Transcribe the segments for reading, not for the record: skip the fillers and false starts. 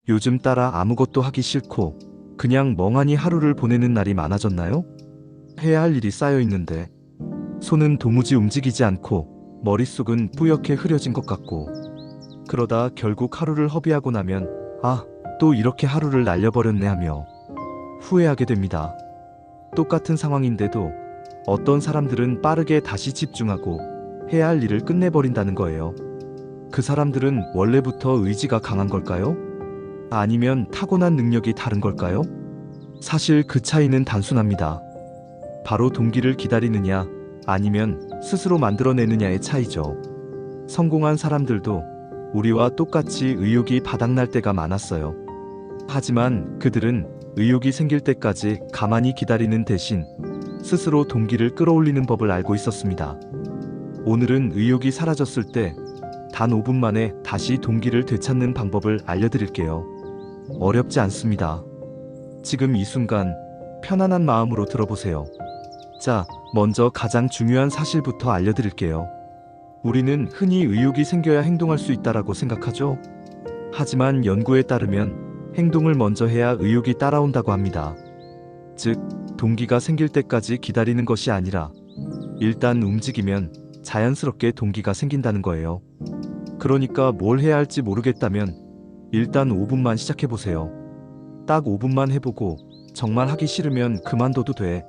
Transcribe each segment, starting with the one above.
요즘 따라 아무것도 하기 싫고 그냥 멍하니 하루를 보내는 날이 많아졌나요? 해야 할 일이 쌓여 있는데 손은 도무지 움직이지 않고 머릿속은 뿌옇게 흐려진 것 같고 그러다 결국 하루를 허비하고 나면 또 이렇게 하루를 날려버렸네 하며 후회하게 됩니다. 똑같은 상황인데도 어떤 사람들은 빠르게 다시 집중하고 해야 할 일을 끝내버린다는 거예요. 그 사람들은 원래부터 의지가 강한 걸까요? 아니면 타고난 능력이 다른 걸까요? 사실 그 차이는 단순합니다. 바로 동기를 기다리느냐 아니면 스스로 만들어내느냐의 차이죠. 성공한 사람들도 우리와 똑같이 의욕이 바닥날 때가 많았어요. 하지만 그들은 의욕이 생길 때까지 가만히 기다리는 대신 스스로 동기를 끌어올리는 법을 알고 있었습니다. 오늘은 의욕이 사라졌을 때 단 5분 만에 다시 동기를 되찾는 방법을 알려드릴게요. 어렵지 않습니다. 지금 이 순간 편안한 마음으로 들어보세요. 자, 먼저 가장 중요한 사실부터 알려드릴게요. 우리는 흔히 의욕이 생겨야 행동할 수 있다라고 생각하죠? 하지만 연구에 따르면 행동을 먼저 해야 의욕이 따라온다고 합니다. 즉, 동기가 생길 때까지 기다리는 것이 아니라 일단 움직이면 자연스럽게 동기가 생긴다는 거예요. 그러니까 뭘 해야 할지 모르겠다면 일단 5분만 시작해보세요. 딱 5분만 해보고 정말 하기 싫으면 그만둬도 돼.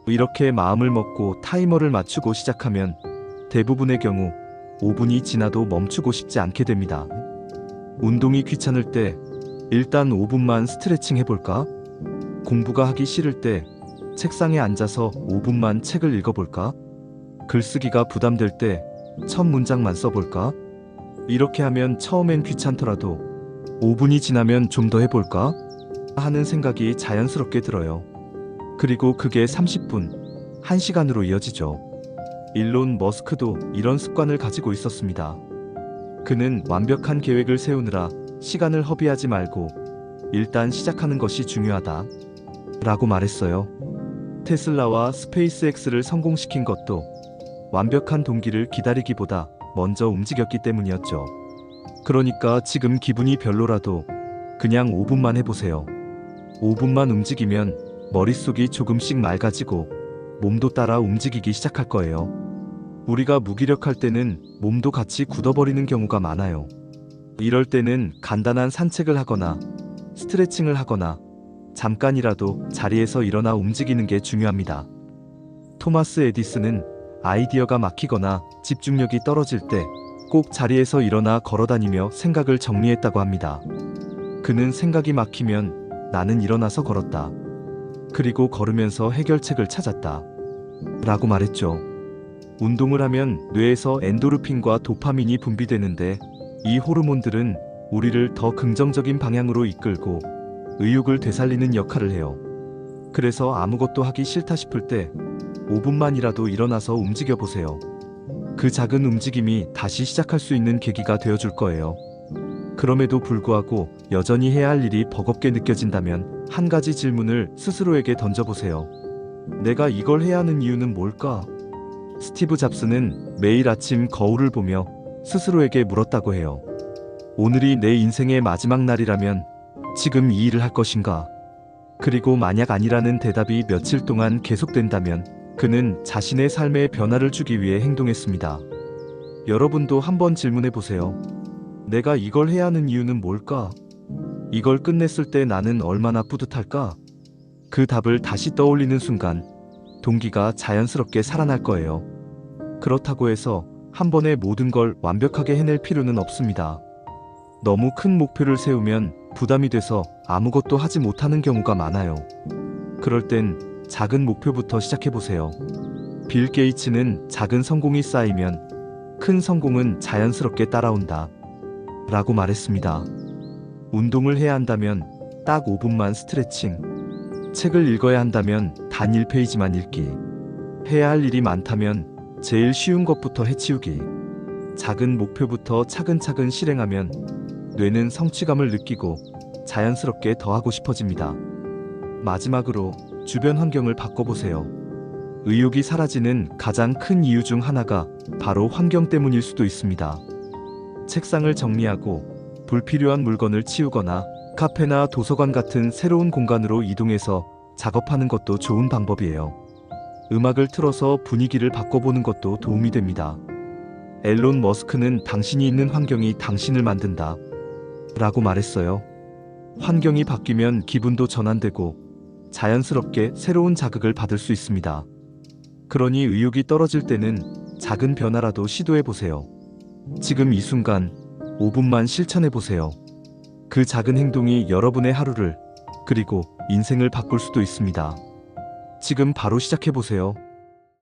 이렇게 마음을 먹고 타이머를 맞추고 시작하면 대부분의 경우 5분이 지나도 멈추고 싶지 않게 됩니다. 운동이 귀찮을 때 일단 5분만 스트레칭 해볼까? 공부가 하기 싫을 때 책상에 앉아서 5분만 책을 읽어볼까? 글쓰기가 부담될 때 첫 문장만 써볼까? 이렇게 하면 처음엔 귀찮더라도 5분이 지나면 좀 더 해볼까? 하는 생각이 자연스럽게 들어요. 그리고 그게 30분, 1시간으로 이어지죠. 일론 머스크도 이런 습관을 가지고 있었습니다. 그는 완벽한 계획을 세우느라 시간을 허비하지 말고 일단 시작하는 것이 중요하다 라고 말했어요. 테슬라와 스페이스X를 성공시킨 것도 완벽한 동기를 기다리기보다 먼저 움직였기 때문이었죠. 그러니까 지금 기분이 별로라도 그냥 5분만 해보세요. 5분만 움직이면 머릿속이 조금씩 맑아지고 몸도 따라 움직이기 시작할 거예요. 우리가 무기력할 때는 몸도 같이 굳어버리는 경우가 많아요. 이럴 때는 간단한 산책을 하거나 스트레칭을 하거나 잠깐이라도 자리에서 일어나 움직이는 게 중요합니다. 토마스 에디슨은 아이디어가 막히거나 집중력이 떨어질 때 꼭 자리에서 일어나 걸어다니며 생각을 정리했다고 합니다. 그는 생각이 막히면 나는 일어나서 걸었다. 그리고 걸으면서 해결책을 찾았다. 라고 말했죠. 운동을 하면 뇌에서 엔도르핀과 도파민이 분비되는데 이 호르몬들은 우리를 더 긍정적인 방향으로 이끌고 의욕을 되살리는 역할을 해요. 그래서 아무것도 하기 싫다 싶을 때 5분만이라도 일어나서 움직여 보세요. 그 작은 움직임이 다시 시작할 수 있는 계기가 되어줄 거예요. 그럼에도 불구하고 여전히 해야 할 일이 버겁게 느껴진다면 한 가지 질문을 스스로에게 던져보세요. 내가 이걸 해야 하는 이유는 뭘까? 스티브 잡스는 매일 아침 거울을 보며 스스로에게 물었다고 해요. 오늘이 내 인생의 마지막 날이라면 지금 이 일을 할 것인가? 그리고 만약 아니라는 대답이 며칠 동안 계속된다면 그는 자신의 삶에 변화를 주기 위해 행동했습니다. 여러분도 한번 질문해 보세요. 내가 이걸 해야 하는 이유는 뭘까? 이걸 끝냈을 때 나는 얼마나 뿌듯할까? 그 답을 다시 떠올리는 순간 동기가 자연스럽게 살아날 거예요. 그렇다고 해서 한 번에 모든 걸 완벽하게 해낼 필요는 없습니다. 너무 큰 목표를 세우면 부담이 돼서 아무것도 하지 못하는 경우가 많아요. 그럴 땐 작은 목표부터 시작해보세요. 빌 게이츠는 작은 성공이 쌓이면 큰 성공은 자연스럽게 따라온다 라고 말했습니다. 운동을 해야 한다면 딱 5분만 스트레칭, 책을 읽어야 한다면 단 1페이지만 읽기, 해야 할 일이 많다면 제일 쉬운 것부터 해치우기, 작은 목표부터 차근차근 실행하면 뇌는 성취감을 느끼고 자연스럽게 더 하고 싶어집니다. 마지막으로 주변 환경을 바꿔보세요. 의욕이 사라지는 가장 큰 이유 중 하나가 바로 환경 때문일 수도 있습니다. 책상을 정리하고 불필요한 물건을 치우거나 카페나 도서관 같은 새로운 공간으로 이동해서 작업하는 것도 좋은 방법이에요. 음악을 틀어서 분위기를 바꿔보는 것도 도움이 됩니다. 앨런 머스크는 당신이 있는 환경이 당신을 만든다 라고 말했어요. 환경이 바뀌면 기분도 전환되고 자연스럽게 새로운 자극을 받을 수 있습니다. 그러니 의욕이 떨어질 때는 작은 변화라도 시도해보세요. 지금 이 순간 5분만 실천해보세요. 그 작은 행동이 여러분의 하루를, 그리고 인생을 바꿀 수도 있습니다. 지금 바로 시작해보세요.